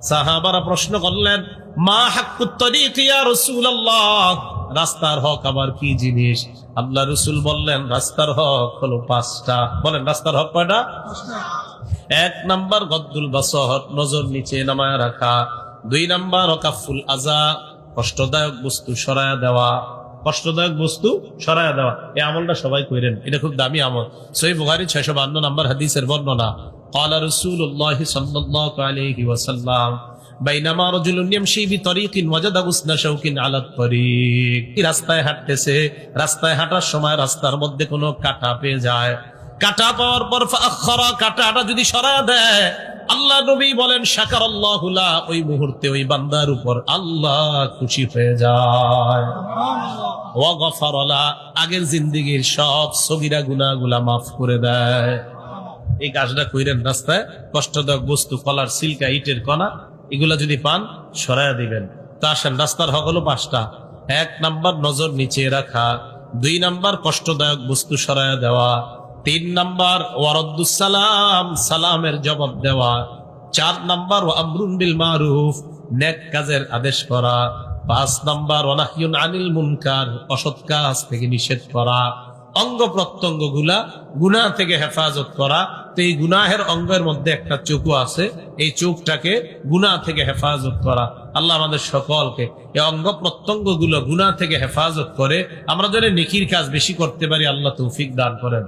সাহাবারা প্রশ্ন করলেন, মা হাক্কুত তরিক ইয়া রাসূলুল্লাহ, রাস্তার হক আবার কি জিনিস? আল্লাহ রাসূল বললেন, রাস্তার হক হলো 5টা। বলেন, রাস্তার হক কয়টা? 1 নাম্বার গদ্দুল বাসর, নজর নিচে নামায় রাখা। 2 নাম্বার ওয়াকাফুল আযা, কষ্টদায়ক বস্তু সরায়া দেওয়া। কষ্টদায়ক বস্তু সরায়া দেওয়া, এই আমলটা সবাই করেন, এটা খুব দামি আমল। সহিহ বুখারী 652 নাম্বার হাদিসের বর্ণনা। ক্বালা রাসূলুল্লাহ সাল্লাল্লাহু আলাইহি ওয়াসাল্লাম, বাইনামা রাজুলুন ইয়ামশি বিতরিকিন ওয়াজাদা গুসনা শাওকিন আলা তরিক। রাস্তায় হাঁটতেছে, রাস্তায় হাঁটার সময় রাস্তার মধ্যে কোনো কাঁটা পেয়ে যায়। কাঁটা পাওয়ার পর ফাআখারা, কাঁটাটা যদি সরায়া দেয়, আল্লাহ নবী বলেন শাকারাল্লাহু লা, ওই মুহূর্তে ওই বান্দার উপর আল্লাহ খুশি হয়ে যায়। ওয়া গফারা লা, আগের জিন্দেগীর সব সগীরা গুনাহগুলা maaf করে দেয়। এই কাজটা কইরেন, রাস্তায় কষ্টদায়ক বস্তু, কলার সিলকা, ইটের কণা, এগুলা যদি পান সরায়া দিবেন। তা আসেন, রাস্তার হক হলো 5টা। 1 নাম্বার নজর নিচে রাখা। 2 নাম্বার কষ্টদায়ক বস্তু সরায়া দেওয়া। 3 নাম্বার ওয়ারাদ্দুস সালাম, সালামের জবাব দেওয়া। 4 নাম্বার ওয়া আমরুন বিল মারুফ, নেক কাজের আদেশ করা। 5 নাম্বার ওয়া নাহয়ুন আনিল মুনকার, অসৎ কাজ থেকে নিষেধ করা। অঙ্গ প্রত্যঙ্গ গুলা গুনাহ থেকে হেফাজত করা। তো এই গুনাহের অঙ্গের মধ্যে একটা চোখ আছে, এই চোখটাকে গুনাহ থেকে হেফাজত করা। আল্লাহ আমাদের সকলকে এই অঙ্গ প্রত্যঙ্গ গুলো গুনাহ থেকে হেফাজত করে আমরা যেন নেকির কাজ বেশি করতে পারি, আল্লাহ তৌফিক দান করেন।